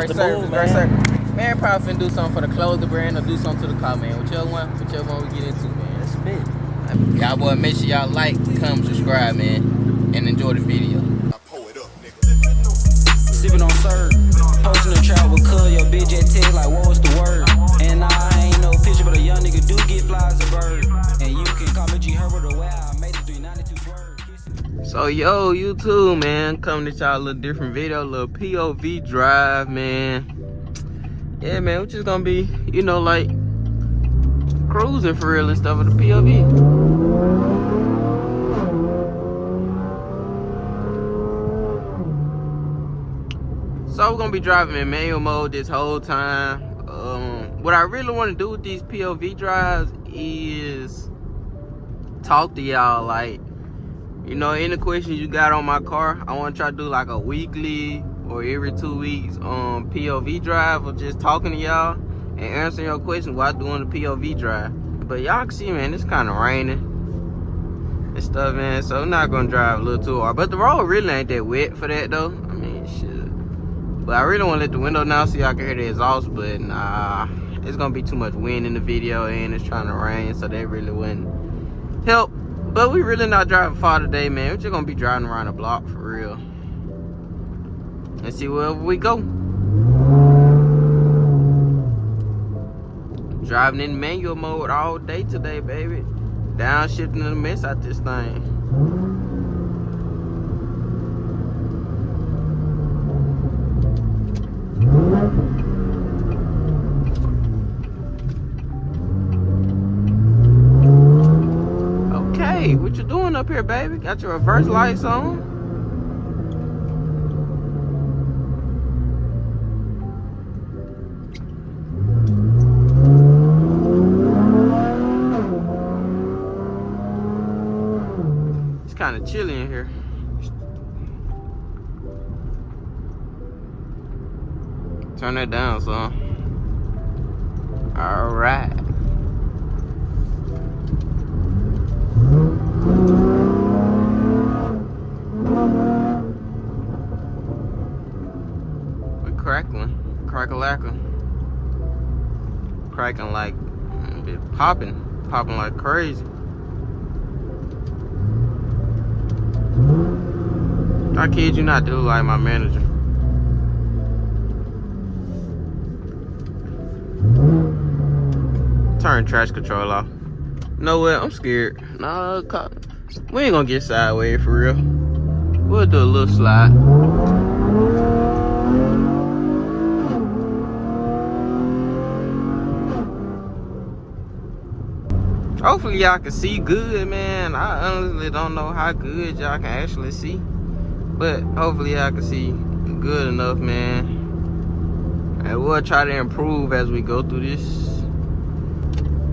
Great service, great service. Man, probably finna do something for the clothing brand or do something to the car, man. Whichever one we get into, man. That's a bit. Y'all boy, make sure y'all like, comment, subscribe, man, and enjoy the video. Sipping on syrup, posting the trap with cuz, your bitch at text like what was the word? And I ain't no picture, but a young nigga do get fly as a bird. And you can call me G Herbert the way I made it 392 swerve. So yo, YouTube, man, coming to y'all a little different video, a little POV drive, man. Yeah, man, we're just gonna be, you know, like cruising for real and stuff with the POV. So we're gonna be driving in manual mode this whole time. What I really want to do with these POV drives is talk to y'all, like, you know, any questions you got on my car. I want to try to do like a weekly or every 2 weeks POV drive of just talking to y'all and answering your questions while doing the POV drive. But y'all can see, man, it's kind of raining and stuff, man, so I'm not gonna drive a little too hard. But the road really ain't that wet for that though. I mean, shit. But I really want to let the window down so y'all can hear the exhaust, but nah, it's gonna be too much wind in the video and it's trying to rain, so that really wouldn't help. But we really not driving far today, man. We're just gonna be driving around the block for real and see wherever we go. Driving in manual mode all day today, baby. Downshifting the mess out this thing. Okay, what you doing up here, baby? Got your reverse lights on? It's kind of chilly in here. Turn that down, son. All right. We crackling, crack-a-lacking. Cracking like, popping like crazy. I kid you not, dude, like my manager. Turn traction control off. No way, I'm scared. Nah, we ain't gonna get sideways for real. We'll do a little slide. Hopefully y'all can see good, man. I honestly don't know how good y'all can actually see, but hopefully y'all can see good enough, man. And we'll try to improve as we go through this.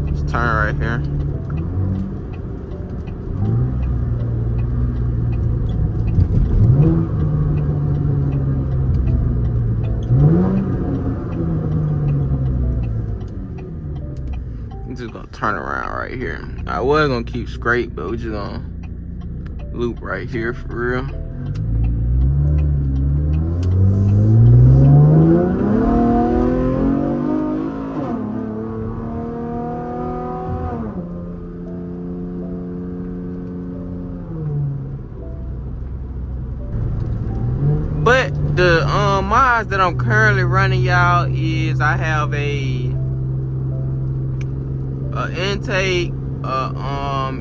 Let's turn right here. I'm just gonna turn around right here. I was gonna keep straight, but we're just gonna loop right here for real. But the mods that I'm currently running, y'all, is I have a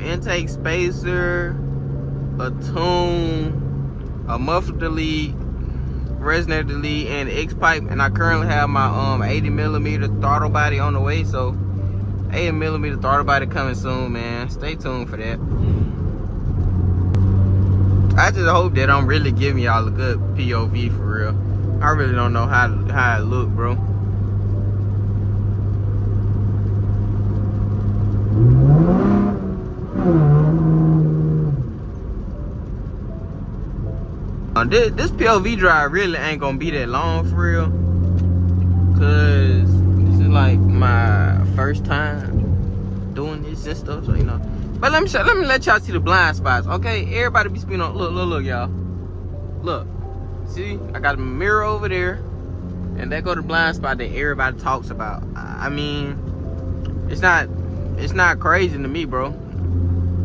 intake spacer, a tune, a muffler delete, resonator delete, and X pipe. And I currently have my 80mm throttle body on the way, so 80mm throttle body coming soon, man. Stay tuned for that. I just hope that I'm really giving y'all a good POV for real. I really don't know how it look, bro. This POV drive really ain't gonna be that long for real, cause this is like my first time doing this and stuff, so you know. But let me let y'all see the blind spots, okay? Everybody be speeding on. Look, y'all. Look, see, I got a mirror over there. And that go to blind spot that everybody talks about. I mean, it's not crazy to me, bro. You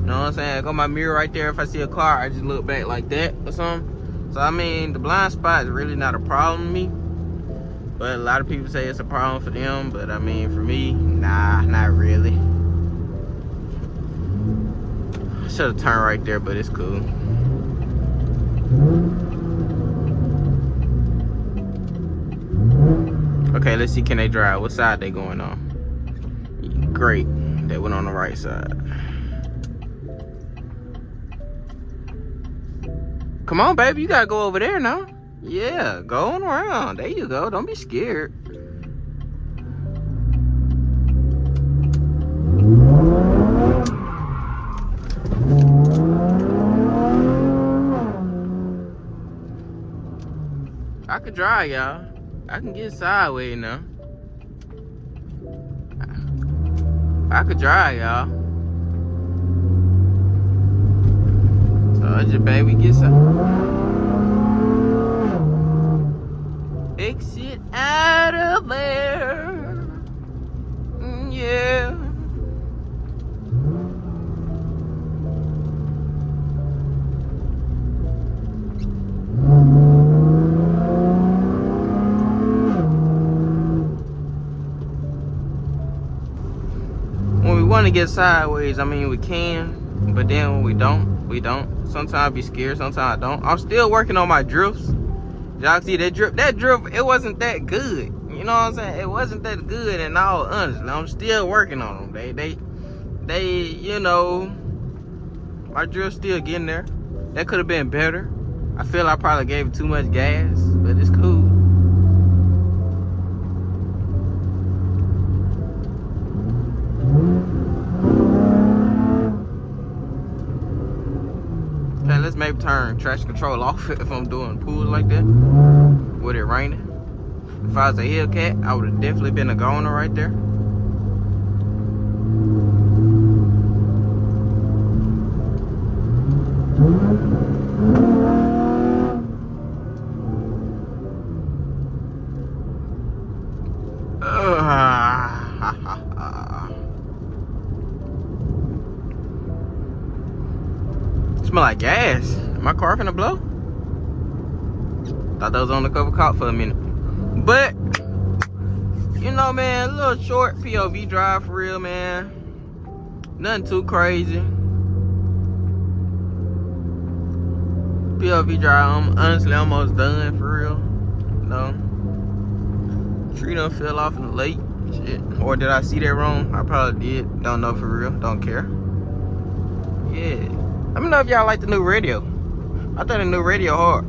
know what I'm saying? I got my mirror right there. If I see a car, I just look back like that or something. So I mean, the blind spot is really not a problem to me. But a lot of people say it's a problem for them. But I mean, for me, nah, not really. I should have turned right there, but it's cool. Okay, let's see, can they drive? What side they going on? Great, they went on the right side. Come on, baby, you gotta go over there now. Yeah, go on around. There you go, don't be scared. I could drive, y'all. I can get sideways now. I could drive, y'all. Told you, baby, get exit out of there. Yeah. When we want to get sideways, I mean, we can, but then when we don't, we don't. Sometimes I be scared, sometimes I don't. I'm still working on my drifts. Y'all see that drift? That drift, it wasn't that good. You know what I'm saying? It wasn't that good, and all honestly, I'm still working on them. They, you know, my drift's still getting there. That could have been better. I feel I probably gave it too much gas, but it's cool. Okay, let's maybe turn traction control off if I'm doing pools like that. With it raining. If I was a Hellcat, I would have definitely been a goner right there. Smell like gas. My car finna blow? Thought that was on the cover cop for a minute. But, you know, man, a little short POV drive for real, man. Nothing too crazy. POV drive, I'm honestly almost done for real. No. Tree done fell off in the lake. Shit. Or did I see that wrong? I probably did. Don't know for real. Don't care. Yeah. Let me know if y'all like the new radio. I think the new radio hard.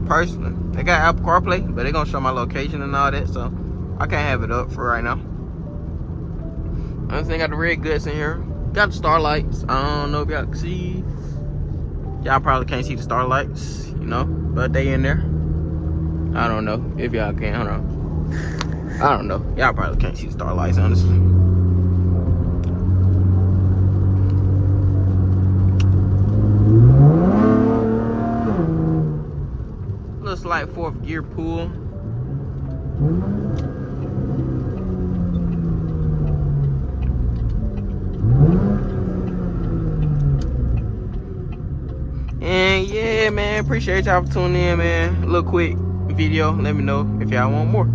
Personally. They got Apple CarPlay, but they gonna show my location and all that, so I can't have it up for right now. Only thing, got the red guts in here. Got the starlights. I don't know if y'all can see. Y'all probably can't see the starlights, you know, but they in there. I don't know if y'all can. I don't know. Y'all probably can't see the starlights, honestly. Little slight fourth gear pull. And yeah, man, appreciate y'all for tuning in, man. A little quick video. Let me know if y'all want more.